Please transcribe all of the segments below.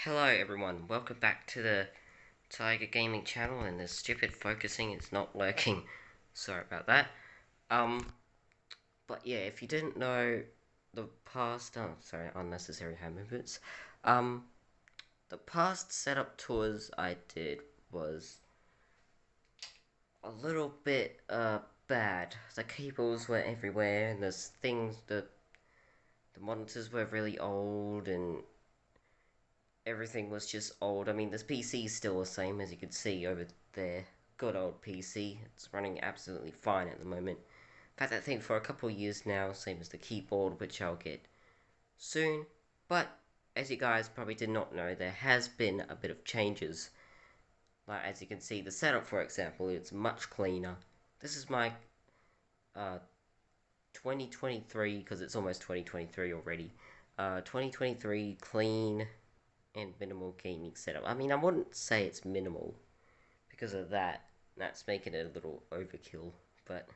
Hello everyone, welcome back to the Tiger Gaming channel, and the stupid focusing is not working. Sorry about that. But yeah, if you didn't know the past, unnecessary hand movements. The past setup tours I did was a little bit, bad. The cables were everywhere, and there's things, the monitors were really old, and everything was just old. I mean, this PC is still the same, as you can see over there. Good old PC. It's running absolutely fine at the moment. I've had that thing for a couple of years now, same as the keyboard, which I'll get soon. But, as you guys probably did not know, there has been a bit of changes. Like, as you can see, the setup, for example, it's much cleaner. This is my 2023, because it's almost 2023 already. 2023 clean and minimal gaming setup. I mean, I wouldn't say it's minimal because of that. That's making it a little overkill. But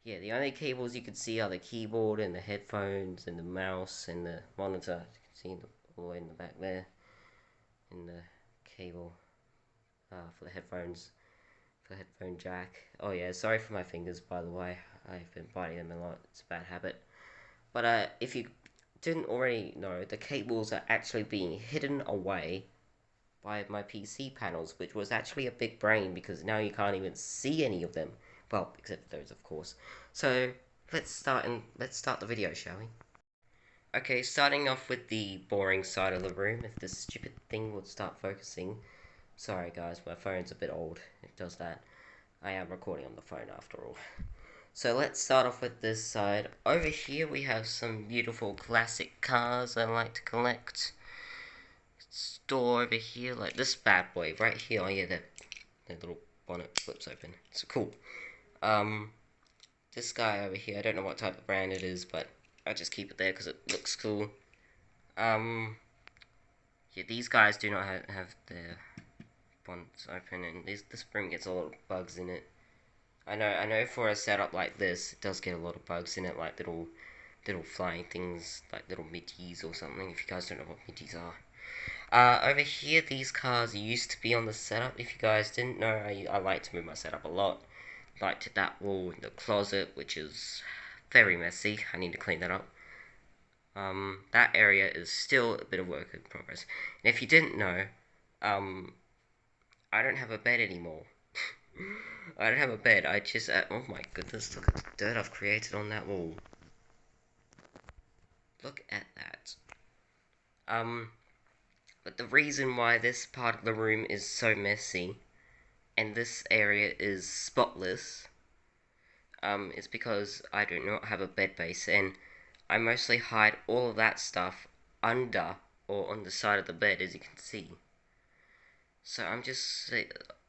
yeah, the only cables you can see are the keyboard and the headphones and the mouse and the monitor. You can see all the way in the back there, in the cable for the headphones, for the headphone jack. Oh yeah, sorry for my fingers, by the way. I've been biting them a lot. It's a bad habit. But if you didn't already know, the cables are actually being hidden away by my PC panels, which was actually a big brain because now you can't even see any of them. Well, except those, of course. So let's start the video, shall we? Okay, starting off with the boring side of the room. If this stupid thing would start focusing. Sorry guys, my phone's a bit old. It does that. I am recording on the phone after all. So let's start off with this side. Over here we have some beautiful classic cars I like to collect. Store over here, like this bad boy right here. Oh yeah, the little bonnet flips open. It's cool. This guy over here, I don't know what type of brand it is, but I just keep it there because it looks cool. Yeah, these guys do not have their bonnets open, and this spring gets a lot of bugs in it. I know for a setup like this, it does get a lot of bugs in it, like little flying things, like little midges or something, if you guys don't know what midges are. Over here, these cars used to be on the setup. If you guys didn't know, I like to move my setup a lot. Like to that wall in the closet, which is very messy. I need to clean that up. That area is still a bit of work in progress. And if you didn't know, I don't have a bed anymore. I don't have a bed. I just, oh my goodness, look at the dirt I've created on that wall. Look at that. But the reason why this part of the room is so messy and this area is spotless is because I do not have a bed base, and I mostly hide all of that stuff under or on the side of the bed, as you can see. So I'm just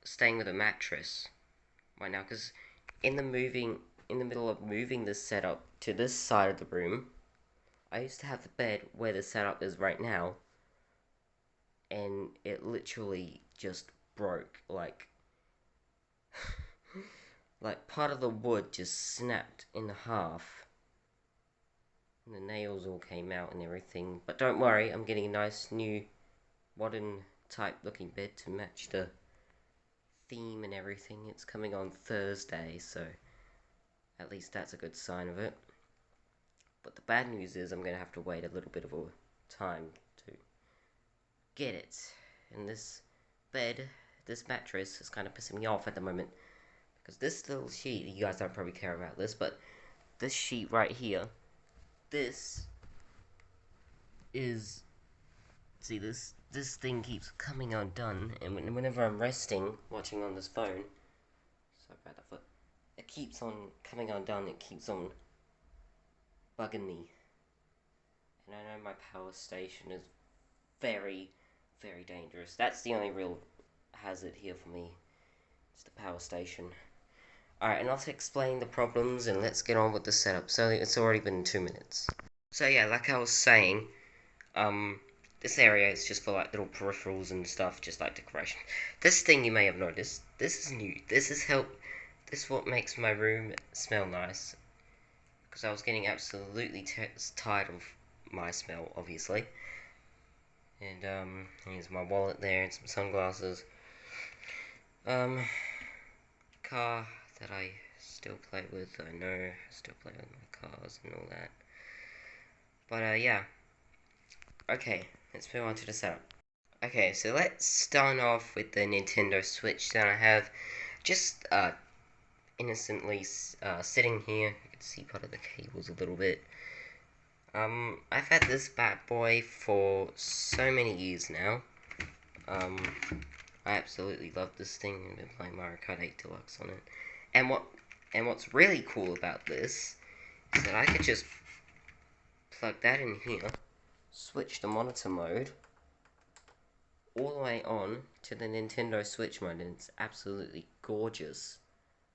staying with a mattress right now, because in the middle of moving this setup to this side of the room, I used to have the bed where the setup is right now, and it literally just broke, like part of the wood just snapped in half, and the nails all came out and everything. But don't worry, I'm getting a nice new modern type looking bed to match the theme and everything. It's coming on Thursday, so at least that's a good sign of it. But the bad news is I'm going to have to wait a little bit of a time to get it. And this bed, this mattress is kind of pissing me off at the moment, because this little sheet, you guys don't probably care about this, but this sheet right here, this is, see, this thing keeps coming undone, and whenever I'm resting, watching on this phone, sorry about that foot, it keeps on coming undone, it keeps on bugging me. And I know my power station is very, very dangerous. That's the only real hazard here for me. It's the power station. Alright, enough explaining the problems, and let's get on with the setup. So it's already been 2 minutes. So yeah, like I was saying, this area is just for like little peripherals and stuff, just like decoration. This thing you may have noticed, this is new. This is what makes my room smell nice. Because I was getting absolutely tired of my smell, obviously. And here's my wallet there and some sunglasses. Car that I still play with. I know I still play with my cars and all that. But yeah. Okay, let's move on to the setup. Okay, so let's start off with the Nintendo Switch that I have just innocently sitting here. You can see part of the cables a little bit. I've had this bad boy for so many years now. I absolutely love this thing. I've been playing Mario Kart 8 Deluxe on it. And what's really cool about this is that I could just plug that in here, switch the monitor mode all the way on to the Nintendo Switch mode, and it's absolutely gorgeous.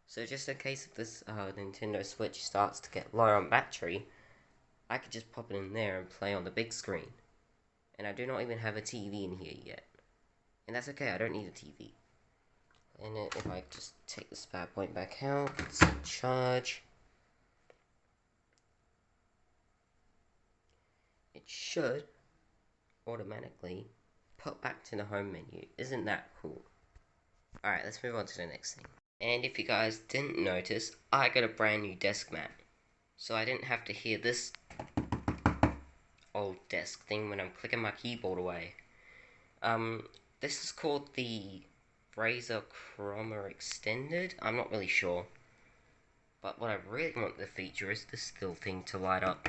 So just in case if this Nintendo Switch starts to get low on battery, I could just pop it in there and play on the big screen. And I do not even have a TV in here yet. And that's okay, I don't need a TV. And if I just take this bad boy back out, it's in charge. It should automatically pop back to the home menu. Isn't that cool? Alright, let's move on to the next thing. And if you guys didn't notice, I got a brand new desk mat. So I didn't have to hear this old desk thing when I'm clicking my keyboard away. This is called the Razer Chroma Extended. I'm not really sure. But what I really want the feature is this little thing to light up.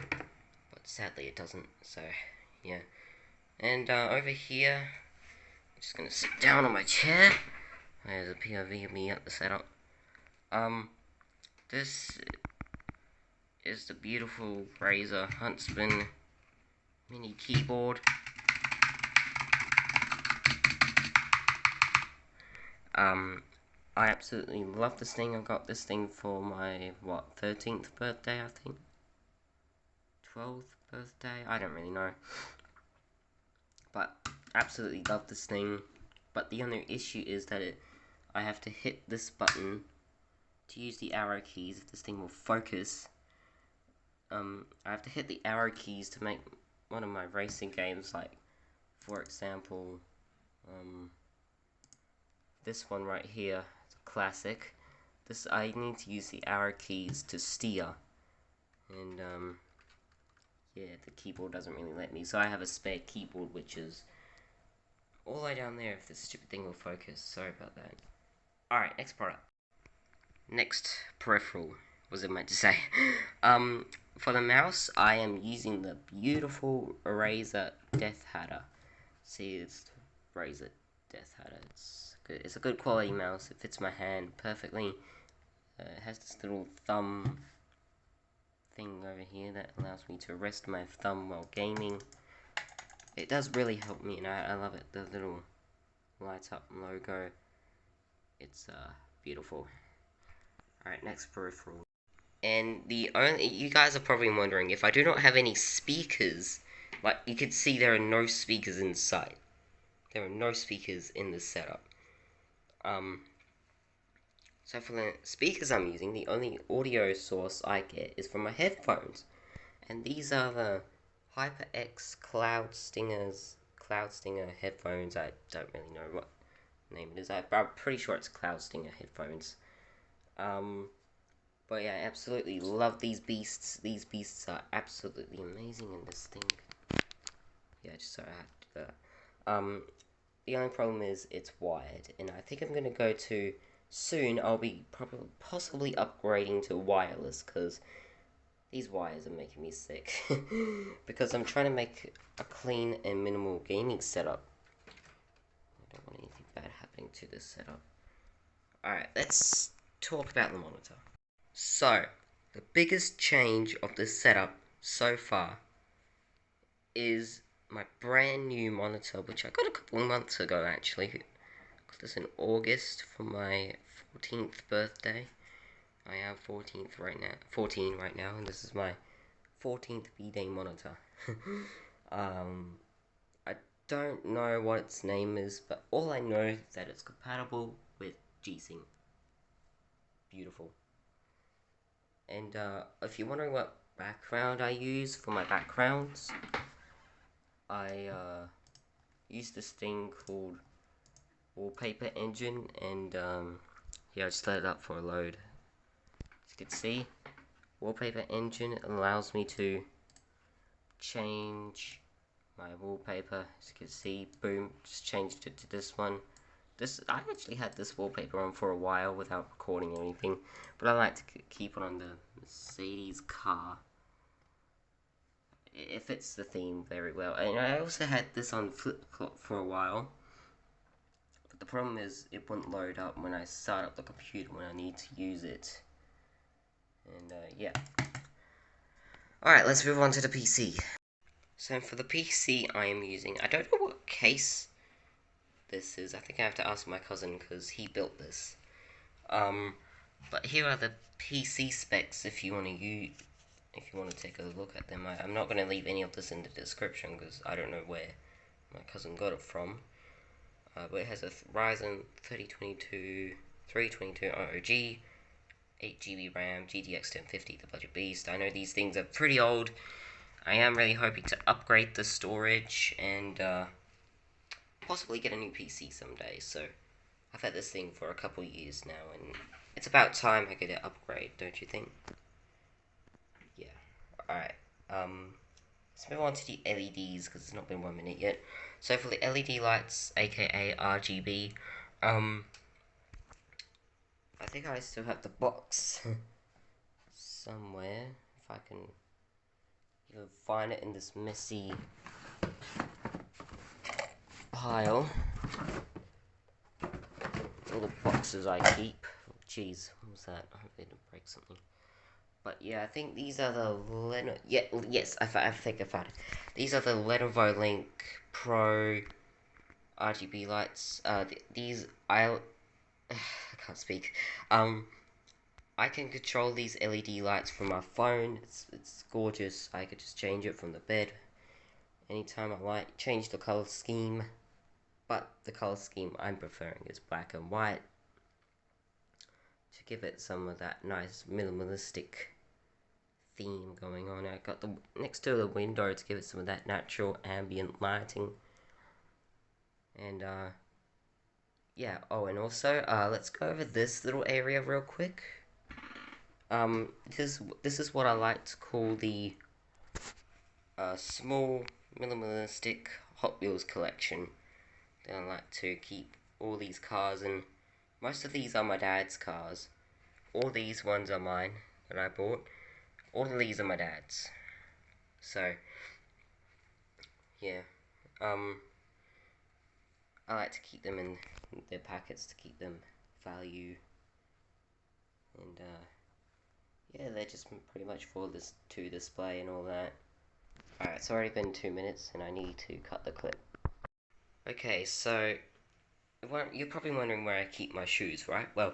But sadly it doesn't, so yeah. And over here, I'm just gonna sit down on my chair. There's a POV of me at the setup. This is the beautiful Razer Huntsman mini keyboard. I absolutely love this thing. I got this thing for my, 13th birthday, I think? 12th birthday? I don't really know. But, absolutely love this thing. But the only issue is that I have to hit this button to use the arrow keys if this thing will focus. I have to hit the arrow keys to make one of my racing games, like, for example, this one right here, it's a classic. This, I need to use the arrow keys to steer, and yeah, the keyboard doesn't really let me, so I have a spare keyboard which is all the way down there if this stupid thing will focus. Sorry about that. Alright, next product. Next peripheral, was it meant to say? For the mouse, I am using the beautiful Razer Death Adder. See, it's Razer Death Adder. It's good. It's a good quality mouse. It fits my hand perfectly. It has this little thumb thing over here that allows me to rest my thumb while gaming. It does really help me, and I love it. The little light up logo. It's beautiful. Alright, next peripheral. And you guys are probably wondering, if I do not have any speakers, like, you can see there are no speakers in sight. There are no speakers in this setup. So for the speakers I'm using, the only audio source I get is from my headphones. And these are the HyperX Cloud Stinger headphones. I don't really know what name it is. I'm pretty sure it's Cloud Stinger headphones. But yeah, I absolutely love these beasts. These beasts are absolutely amazing in this thing. Yeah, just so I have to do that. The only problem is it's wired, and I think I'm gonna go to soon. I'll be possibly upgrading to wireless, because these wires are making me sick. Because I'm trying to make a clean and minimal gaming setup. I don't want anything bad happening to this setup. Alright, let's talk about the monitor. So, the biggest change of this setup so far is my brand new monitor, which I got a couple of months ago actually. Got this in August for my 14th birthday. I am 14 right now, and this is my 14th B-Day monitor. I don't know what its name is, but all I know is that it's compatible with G-Sync. Beautiful. And if you're wondering what background I use for my backgrounds, I used this thing called Wallpaper Engine, and yeah, I just let it up for a load. As you can see, Wallpaper Engine allows me to change my wallpaper. As you can see, boom, just changed it to this one. I actually had this wallpaper on for a while without recording or anything, but I like to keep it on the Mercedes car. It fits the theme very well. And I also had this on Flipkart for a while, but the problem is it wouldn't load up when I start up the computer when I need to use it. And yeah. Alright, let's move on to the PC. So for the PC I am using, I don't know what case this is. I think I have to ask my cousin because he built this. But here are the PC specs if you want to take a look at them. I'm not going to leave any of this in the description because I don't know where my cousin got it from. But it has a Ryzen 3022, 322 ROG, 8GB RAM, GTX 1050, the budget beast. I know these things are pretty old. I am really hoping to upgrade the storage and possibly get a new PC someday. So I've had this thing for a couple years now, and it's about time I get an upgrade, don't you think? Yeah. Alright. Let's move on to the LEDs because it's not been 1 minute yet. So for the LED lights, aka RGB, I think I still have the box somewhere. If I can even find it in this messy pile. All the boxes I keep. Oh, jeez, what was that? I hope they didn't break something. But yeah, I think these are the Lenovo. Yeah, yes, I think I found it. These are the Lenovo Link Pro RGB lights. These I can't speak. I can control these LED lights from my phone. It's gorgeous. I could just change it from the bed anytime I like. Change the color scheme, but the color scheme I'm preferring is black and white to give it some of that nice minimalistic theme going on. I got the next to the window to give it some of that natural ambient lighting. And yeah, oh, and also let's go over this little area real quick. This is what I like to call the small minimalistic Hot Wheels collection. Then I like to keep all these cars, and most of these are my dad's cars. All these ones are mine that I bought. All of these are my dad's. So yeah, I like to keep them in their packets to keep them value. And yeah, they're just pretty much for this to display and all that. Alright, it's already been 2 minutes and I need to cut the clip. Okay, so you're probably wondering where I keep my shoes, right? Well,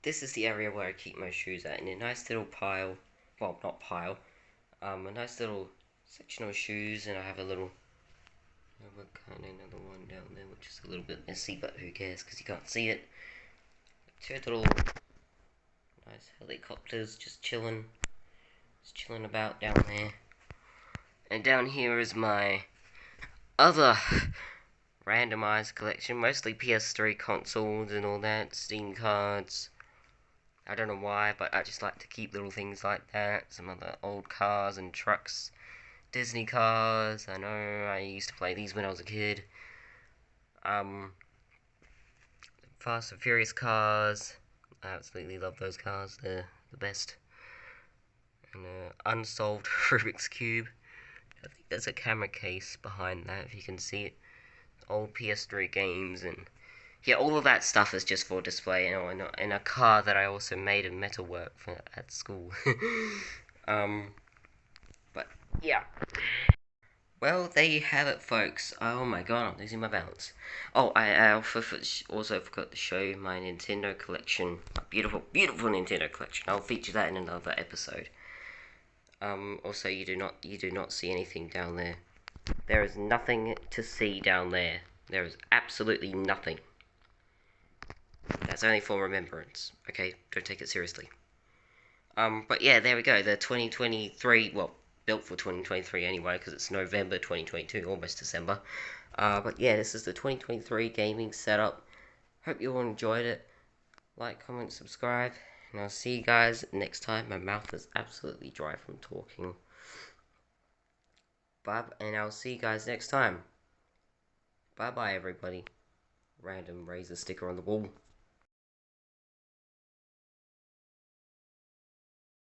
this is the area where I keep my shoes at, in a nice little pile. Well, not pile. A nice little section of shoes, and I have another one down there, which is a little bit messy, but who cares, because you can't see it. Two little nice helicopters just chilling about down there. And down here is my other randomized collection, mostly PS3 consoles and all that, Steam cards. I don't know why, but I just like to keep little things like that. Some other old cars and trucks, Disney cars. I know I used to play these when I was a kid. Fast and Furious cars. I absolutely love those cars. They're the best. And unsolved Rubik's Cube. I think there's a camera case behind that, if you can see it. Old PS3 games, and yeah, all of that stuff is just for display, in a car that I also made in metalwork at school. But yeah. Well, there you have it, folks. Oh my god, I'm losing my balance. Oh, I also forgot to show you my Nintendo collection. My beautiful, beautiful Nintendo collection. I'll feature that in another episode. Also, you do not see anything down there. There is nothing to see down there. There is absolutely nothing. That's only for remembrance. Okay, don't take it seriously. But yeah, there we go. The 2023, well, built for 2023 anyway, because it's November 2022, almost December. But yeah, this is the 2023 gaming setup. Hope you all enjoyed it. Like, comment, subscribe, and I'll see you guys next time. My mouth is absolutely dry from talking. Bye, and I'll see you guys next time. Bye bye, everybody. Random Razer sticker on the wall.